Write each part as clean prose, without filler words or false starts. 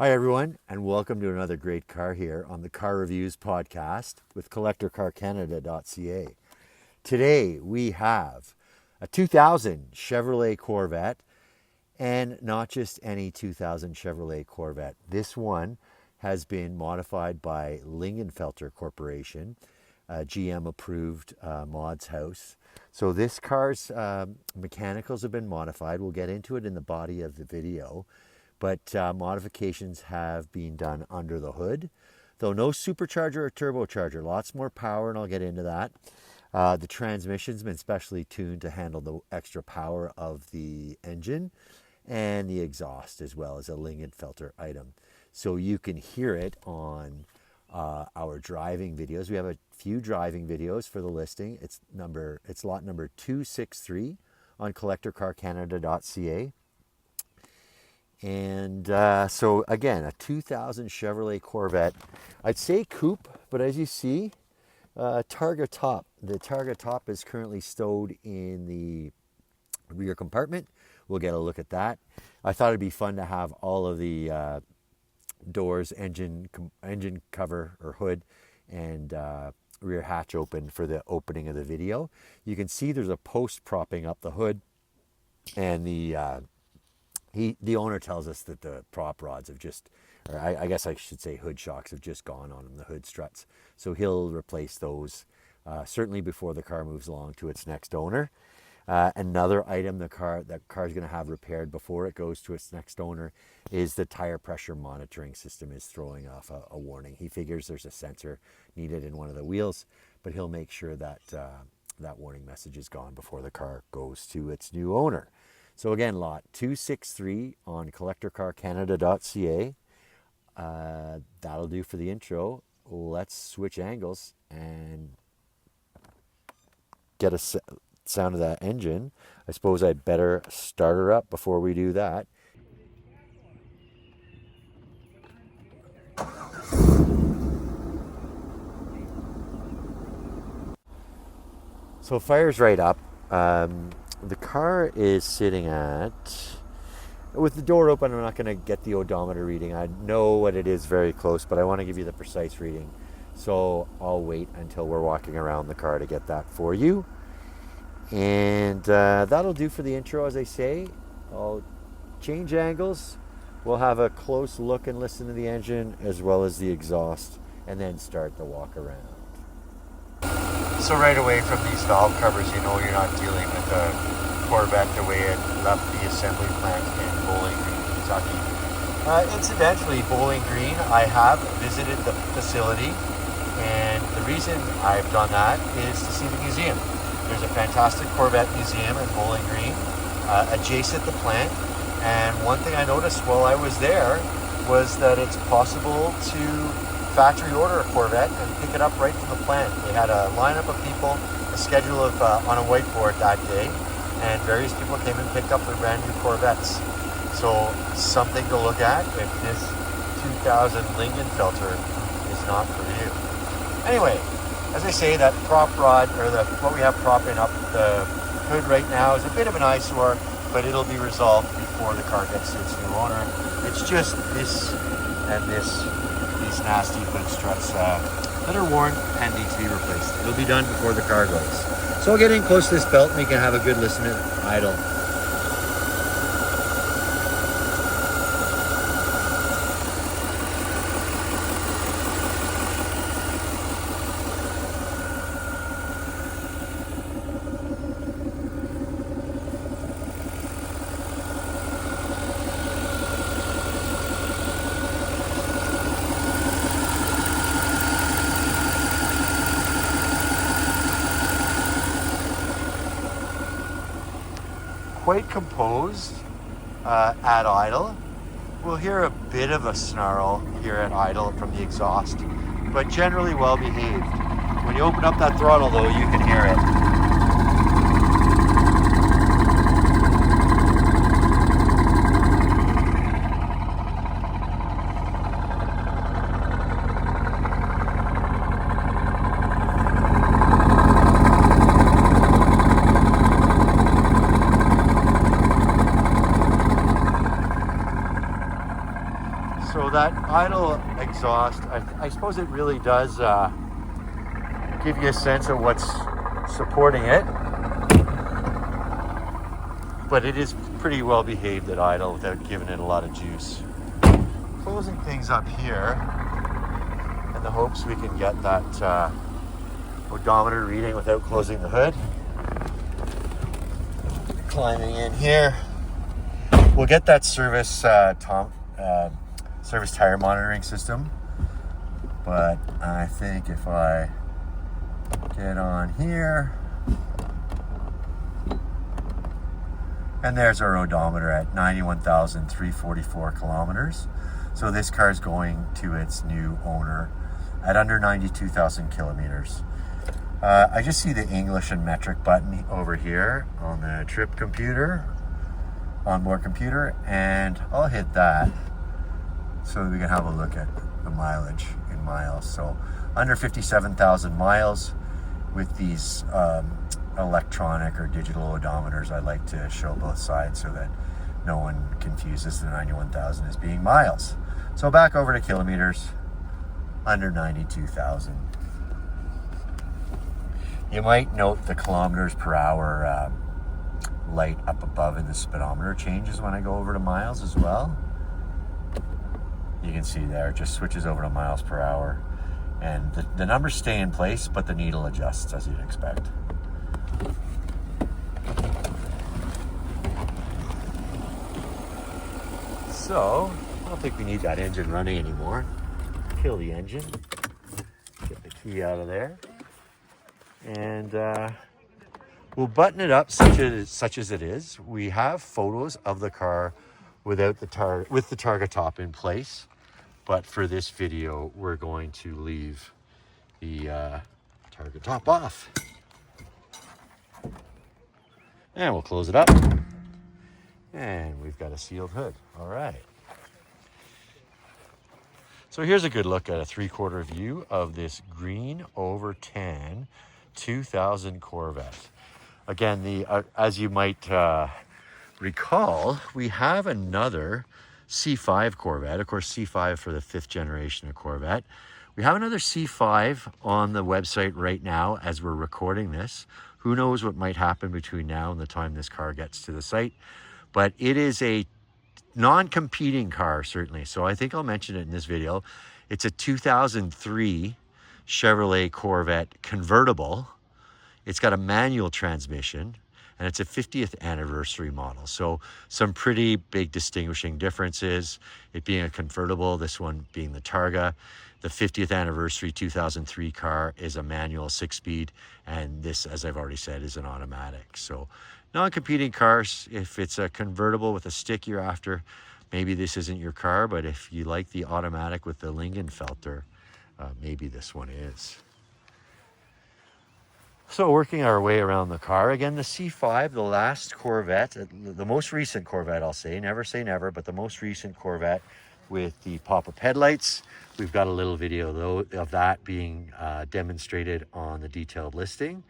Hi, everyone, and welcome to another great car here on the Car Reviews podcast with CollectorCarCanada.Ca. Today we have a 2000 Chevrolet Corvette, and not just any 2000 Chevrolet Corvette. This one has been modified by Lingenfelter Corporation, GM approved mods house. So this car's mechanicals have been modified. We'll get into it in the body of the video. But modifications have been done under the hood, though no supercharger or turbocharger. Lots more power, and I'll get into that. The transmission's been specially tuned to handle the extra power of the engine and the exhaust, as well as a Lingenfelter item. So you can hear it on our driving videos. We have a few driving videos for the listing. It's lot number 263 on CollectorCarCanada.Ca. And so again, a 2000 Chevrolet Corvette. I'd say coupe, but as you see, Targa top. The Targa top is currently stowed in the rear compartment. We'll get a look at that. I thought it'd be fun to have all of the doors, engine cover or hood, and rear hatch open for the opening of the video. You can see there's a post propping up the hood, and the owner tells us that the prop rods have just, or I guess I should say hood shocks have just gone on them, the hood struts. So he'll replace those certainly before the car moves along to its next owner. Another item that car's going to have repaired before it goes to its next owner is the tire pressure monitoring system is throwing off a warning. He figures there's a sensor needed in one of the wheels, but he'll make sure that that warning message is gone before the car goes to its new owner. So again, lot 263 on CollectorCarCanada.Ca. That'll do for the intro. Let's switch angles and get a sound of that engine. I suppose I'd better start her up before we do that. So fire's right up. The car is sitting at, with the door open, I'm not going to get the odometer reading. I know what it is very close, but I want to give you the precise reading. So I'll wait until we're walking around the car to get that for you. And that'll do for the intro, as I say. I'll change angles. We'll have a close look and listen to the engine as well as the exhaust, and then start the walk around. So right away from these valve covers, you know you're not dealing with a Corvette the way it left the assembly plant in Bowling Green, Kentucky. Incidentally, Bowling Green, I have visited the facility, and the reason I've done that is to see the museum. There's a fantastic Corvette museum in Bowling Green, adjacent the plant, and one thing I noticed while I was there was that it's possible to factory order a Corvette and pick it up right from the plant. They had a lineup of people, a schedule of on a whiteboard that day, and various people came and picked up their brand new Corvettes. So something to look at if this 2000 Lingenfelter is not for you. Anyway, as I say, that prop rod, or what we have propping up the hood right now, is a bit of an eyesore, but it'll be resolved before the car gets to its new owner. It's just this and these nasty hood struts that are worn and need to be replaced. It'll be done before the car goes. So I'll get in close to this belt and we can have a good listen to it idle. Quite composed at idle. We'll hear a bit of a snarl here at idle from the exhaust, but generally well behaved. When you open up that throttle though, you can hear it. So that idle exhaust, I suppose it really does give you a sense of what's supporting it. But it is pretty well behaved at idle without giving it a lot of juice. Closing things up here in the hopes we can get that odometer reading without closing the hood. Climbing in here. We'll get that service service tire monitoring system, but I think if I get on here, and there's our odometer at 91,344 kilometers. So this car is going to its new owner at under 92,000 kilometers. I just see the English and metric button over here on the trip computer, onboard computer, and I'll hit that so that we can have a look at the mileage in miles. So under 57,000 miles with these electronic or digital odometers. I like to show both sides so that no one confuses the 91,000 as being miles. So back over to kilometers, under 92,000. You might note the kilometers per hour light up above in the speedometer changes when I go over to miles as well. You can see there, it just switches over to miles per hour. And the numbers stay in place, but the needle adjusts as you'd expect. So, I don't think we need that engine running anymore. Kill the engine, get the key out of there, and we'll button it up such as it is. We have photos of the car without the with the Targa top in place, but for this video, we're going to leave the Targa top off. And we'll close it up. And we've got a sealed hood. All right. So here's a good look at a 3/4 view of this green over tan 2000 Corvette. Again, as you might recall, we have another C5 Corvette. Of course, C5 for the 5th generation of Corvette. We have another C5 on the website right now as we're recording this. Who knows what might happen between now and the time this car gets to the site. But it is a non-competing car, certainly. So I think I'll mention it in this video. It's a 2003 Chevrolet Corvette convertible. It's got a manual transmission, and it's a 50th anniversary model. So some pretty big distinguishing differences. It being a convertible, this one being the Targa. The 50th anniversary 2003 car is a manual 6-speed, and this, as I've already said, is an automatic. So non-competing cars. If it's a convertible with a stick you're after, maybe this isn't your car, but if you like the automatic with the Lingenfelter, maybe this one is. So working our way around the car, again, the C5, the last Corvette, the most recent Corvette, I'll say never, but the most recent Corvette with the pop-up headlights. We've got a little video though of that being demonstrated on the detailed listing.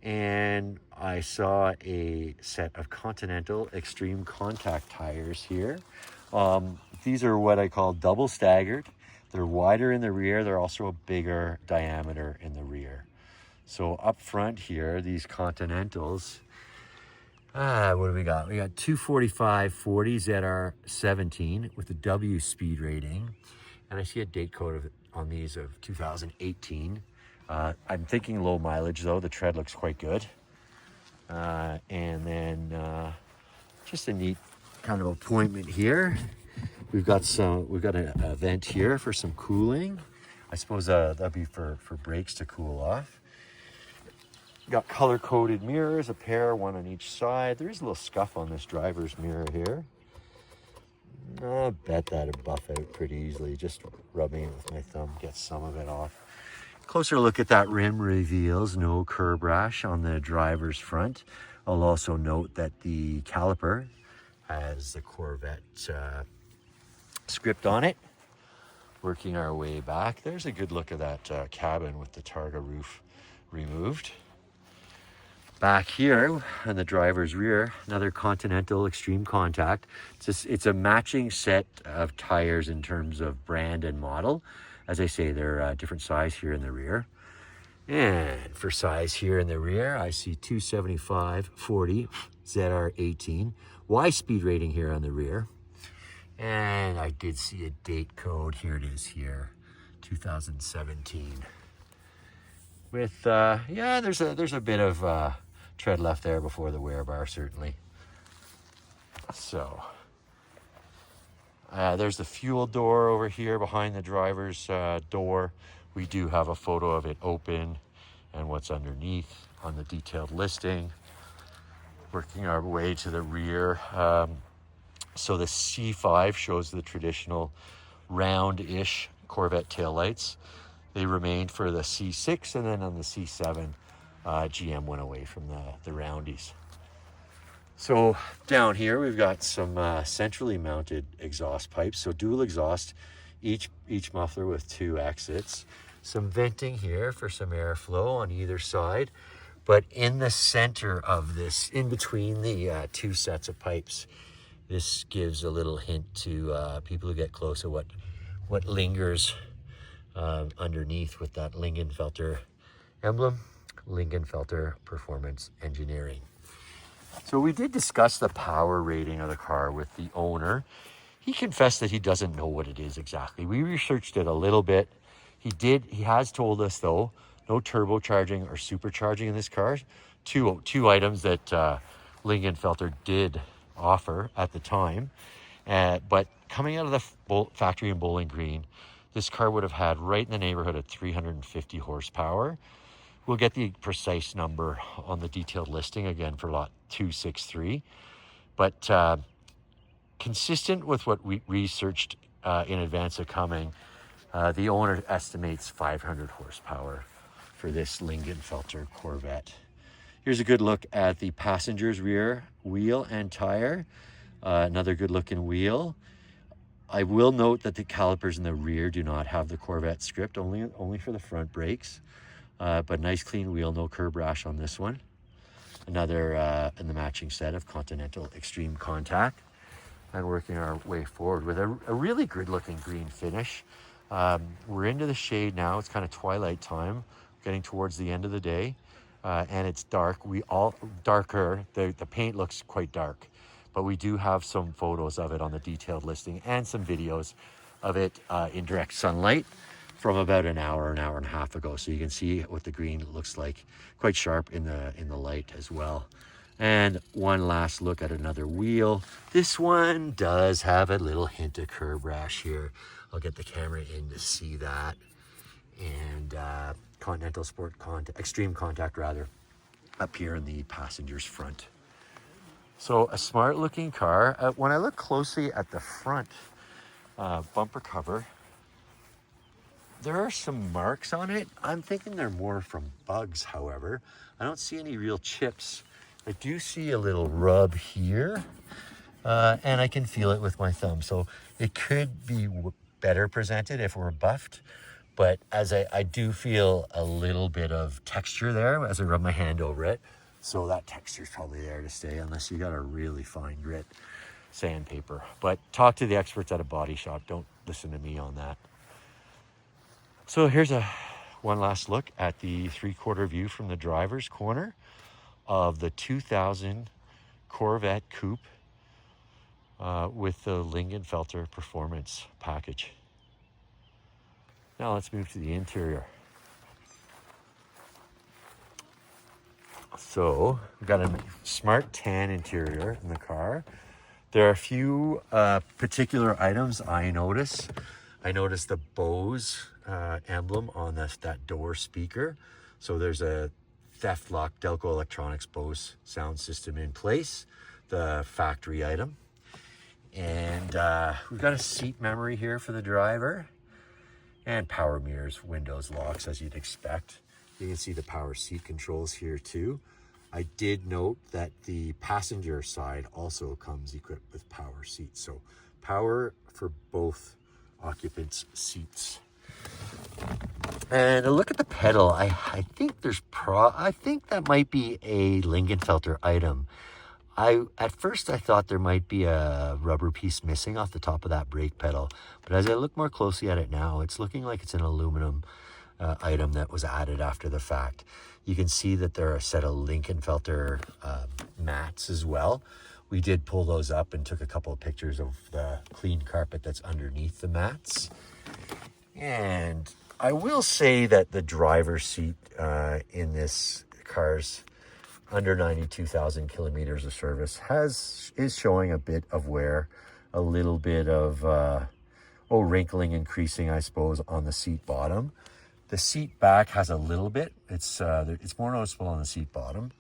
And I saw a set of Continental Extreme Contact tires here. These are what I call double staggered. They're wider in the rear. They're also a bigger diameter in the rear. So up front here, these Continentals, what do we got? We got 245 40 ZR17 with a W speed rating. And I see a date code on these of 2018. I'm thinking low mileage though. The tread looks quite good. And then just a neat kind of appointment here. We've got a vent here for some cooling. I suppose that'd be for brakes to cool off. Got color-coded mirrors, a pair, one on each side. There is a little scuff on this driver's mirror here. I bet that'd buff out pretty easily. Just rubbing it with my thumb gets some of it off. Closer look at that rim reveals no curb rash on the driver's front. I'll also note that the caliper has the Corvette script on it. Working our way back, there's a good look at that cabin with the Targa roof removed. Back here on the driver's rear, another Continental Extreme Contact. It's a matching set of tires in terms of brand and model. As I say, they're different size here in the rear. And for size here in the rear, I see 275/40 ZR18. Y speed rating here on the rear. And I did see a date code. Here it is here, 2017. With, yeah, there's a bit of tread left there before the wear bar, certainly. So, there's the fuel door over here behind the driver's door. We do have a photo of it open and what's underneath on the detailed listing. Working our way to the rear. So the C5 shows the traditional round-ish Corvette taillights. They remained for the C6, and then on the C7, GM went away from the roundies. So down here, we've got some centrally mounted exhaust pipes. So dual exhaust, each muffler with 2 exits. Some venting here for some airflow on either side. But in the center of this, in between the 2 sets of pipes, this gives a little hint to people who get close to what lingers underneath with that Lingenfelter emblem, Lingenfelter Performance Engineering. So we did discuss the power rating of the car with the owner. He confessed that he doesn't know what it is exactly. We researched it a little bit. He has told us though, no turbocharging or supercharging in this car. Two items that Lingenfelter did offer at the time. But coming out of the factory in Bowling Green, this car would have had right in the neighborhood of 350 horsepower. We'll get the precise number on the detailed listing again for lot 263. But consistent with what we researched in advance of coming, the owner estimates 500 horsepower for this Lingenfelter Corvette. Here's a good look at the passenger's rear wheel and tire. Another good looking wheel. I will note that the calipers in the rear do not have the Corvette script, only for the front brakes. But nice clean wheel, no curb rash on this one. Another in the matching set of Continental Extreme Contact. And working our way forward with a really good looking green finish. We're into the shade now. It's kind of twilight time, getting towards the end of the day. And it's dark. Darker. The paint looks quite dark. But we do have some photos of it on the detailed listing and some videos of it in direct sunlight from about an hour and a half ago. So you can see what the green looks like, quite sharp in the light as well. And one last look at another wheel. This one does have a little hint of curb rash here. I'll get the camera in to see that. And Continental Extreme Contact rather, up here in the passenger's front. So a smart looking car. When I look closely at the front bumper cover, there are some marks on it. I'm thinking they're more from bugs, however. I don't see any real chips. I do see a little rub here, and I can feel it with my thumb. So it could be better presented if we're buffed, but as I do feel a little bit of texture there as I rub my hand over it. So that texture's probably there to stay unless you got a really fine grit sandpaper. But talk to the experts at a body shop. Don't listen to me on that. So here's one last look at the 3/4 view from the driver's corner of the 2000 Corvette Coupe with the Lingenfelter Performance package. Now let's move to the interior. So we've got a smart tan interior in the car. There are a few particular items I notice. I noticed the Bose emblem on that door speaker. So there's a theft lock Delco Electronics Bose sound system in place, the factory item. And we've got a seat memory here for the driver and power mirrors, windows, locks, as you'd expect. You can see the power seat controls here too. I did note that the passenger side also comes equipped with power seats. So power for both occupants' seats. And a look at the pedal. I think I think that might be a Lingenfelter item. At first I thought there might be a rubber piece missing off the top of that brake pedal, but as I look more closely at it now, it's looking like it's an aluminum item that was added after the fact. You can see that there are a set of Lingenfelter mats as well. We did pull those up and took a couple of pictures of the clean carpet that's underneath the mats. And I will say that the driver's seat in this car's under 92,000 kilometers of service is showing a bit of wear, a little bit of wrinkling and creasing, I suppose, on the seat bottom. The seat back has a little bit. It's more noticeable on the seat bottom.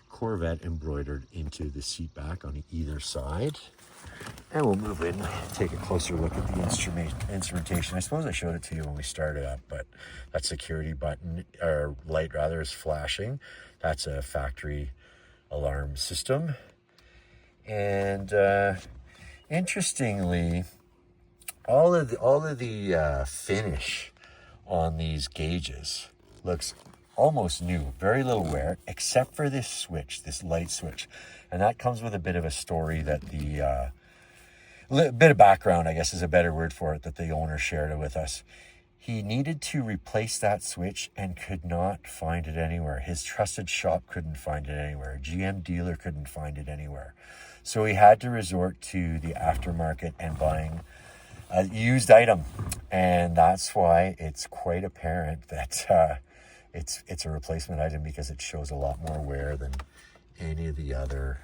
Corvette embroidered into the seat back on either side. And we'll move in, take a closer look at the instrumentation. I suppose I showed it to you when we started up, but that security button, or light rather, is flashing. That's a factory alarm system. And interestingly, all of the finish on these gauges looks almost new, very little wear, except for this switch, this light switch. And that comes with a bit of a story that the bit of background, I guess is a better word for it, that the owner shared it with us. He needed to replace that switch and could not find it anywhere. His trusted shop couldn't find it anywhere. GM dealer couldn't find it anywhere. So he had to resort to the aftermarket and buying a used item. And that's why it's quite apparent that it's a replacement item, because it shows a lot more wear than any of the other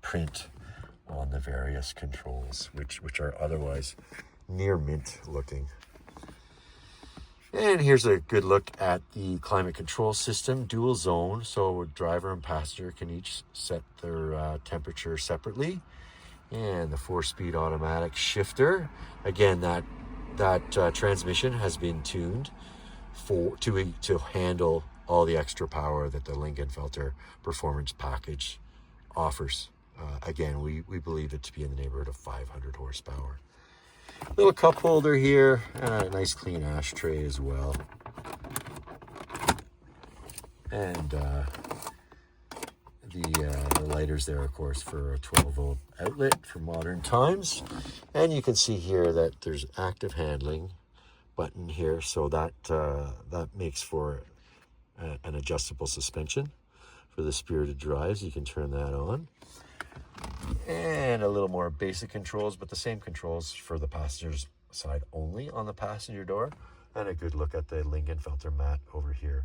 print on the various controls, which are otherwise near mint looking. And here's a good look at the climate control system, dual zone, so driver and passenger can each set their temperature separately. And the 4-speed automatic shifter, again, that transmission has been tuned to handle all the extra power that the Lingenfelter performance package offers. Again, we believe it to be in the neighborhood of 500 horsepower. Little cup holder here, a nice clean ashtray as well. And the lighters there, of course, for a 12-volt outlet for modern times. And you can see here that there's active handling button here, so that makes for an adjustable suspension for the spirited drives. You can turn that on. And a little more basic controls, but the same controls for the passenger's side only on the passenger door. And a good look at the Lingenfelter mat over here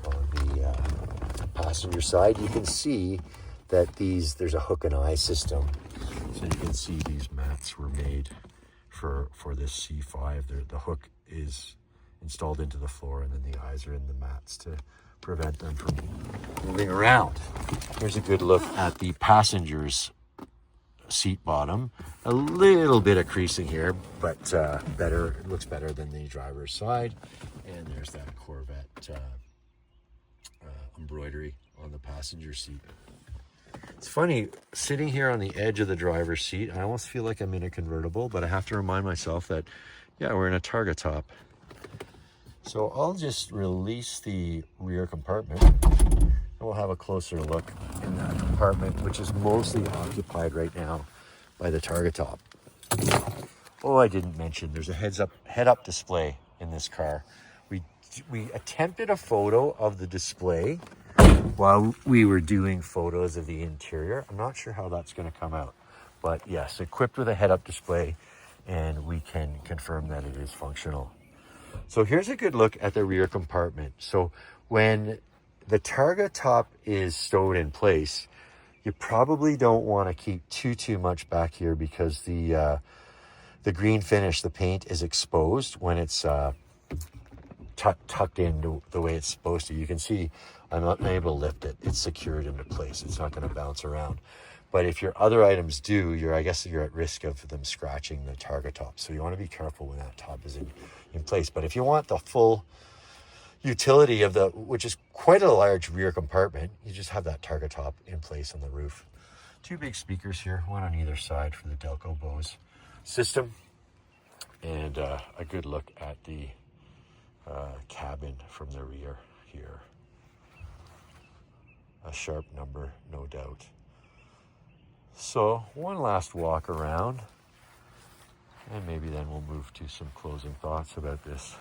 on the passenger side. You can see that there's a hook and eye system. So you can see these mats were made for this C5. The hook is installed into the floor, and then the eyes are in the mats to prevent them from moving around. Here's a good look at the passenger's seat bottom. A little bit of creasing here, but it looks better than the driver's side. And there's that Corvette embroidery on the passenger seat. It's funny, sitting here on the edge of the driver's seat, I almost feel like I'm in a convertible, but I have to remind myself that, yeah, we're in a Targa top. So I'll just release the rear compartment, and we'll have a closer look in that compartment, which is mostly occupied right now by the Targa top. Oh, I didn't mention there's a head-up display in this car. We attempted a photo of the display while we were doing photos of the interior. I'm not sure how that's going to come out, but yes, equipped with a head-up display, and we can confirm that it is functional. So here's a good look at the rear compartment. So when the Targa top is stowed in place, you probably don't want to keep too much back here, because the green finish, the paint, is exposed when it's tucked in the way it's supposed to. You can see I'm not able to lift it. It's secured into place. It's not going to bounce around. But if your other items do, I guess you're at risk of them scratching the Targa top. So you want to be careful when that top is in place. But if you want the full utility of which is quite a large rear compartment, you just have that Targa top in place on the roof. 2 big speakers here, one on either side for the Delco Bose system. And a good look at the cabin from the rear here. A sharp number, no doubt. So one last walk around, and maybe then we'll move to some closing thoughts about this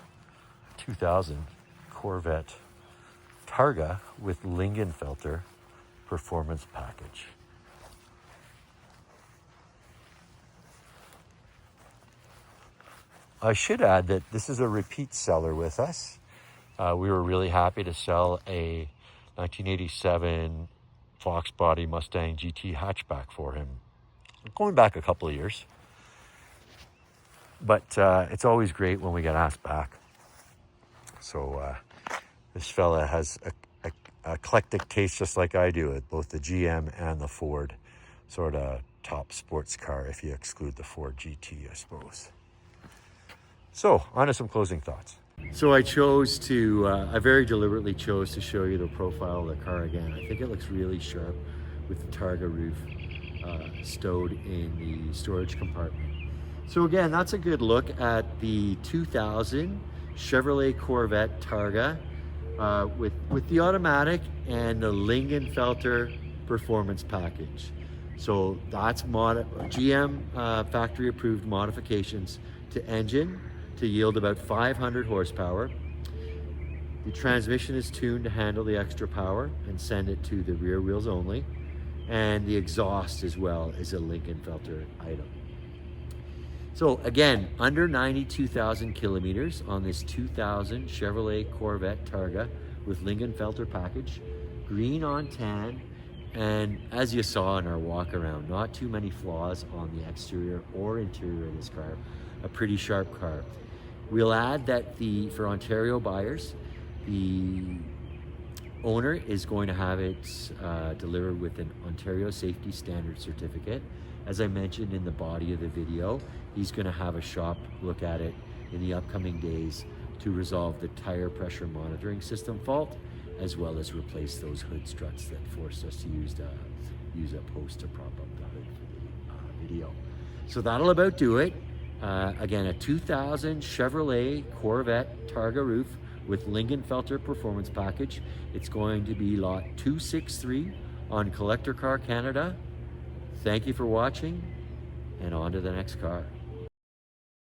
2000 Corvette Targa with Lingenfelter performance package. I should add that this is a repeat seller with us. We were really happy to sell a 1987 Fox Body Mustang GT hatchback for him, going back a couple of years. But it's always great when we get asked back. So this fella has a eclectic taste just like I do, at both the GM and the Ford sort of top sports car, if you exclude the Ford GT, I suppose. So, on to some closing thoughts. So I very deliberately chose to show you the profile of the car again. I think it looks really sharp with the Targa roof stowed in the storage compartment. So again, that's a good look at the 2000 Chevrolet Corvette Targa with the automatic and the Lingenfelter performance package. So that's GM factory approved modifications to engine to yield about 500 horsepower. The transmission is tuned to handle the extra power and send it to the rear wheels only. And the exhaust as well is a Lingenfelter item. So again, under 92,000 kilometers on this 2000 Chevrolet Corvette Targa with Lingenfelter package, green on tan, and as you saw in our walk around, not too many flaws on the exterior or interior of this car. A pretty sharp car. We'll add that for Ontario buyers, the owner is going to have it delivered with an Ontario Safety Standard certificate. As I mentioned in the body of the video, he's going to have a shop look at it in the upcoming days to resolve the tire pressure monitoring system fault, as well as replace those hood struts that forced us to use a post to prop up the hood for the video. So that'll about do it. Again, a 2000 Chevrolet Corvette Targa roof with Lingenfelter performance package. It's going to be lot 263 on Collector Car Canada. Thank you for watching, and on to the next car.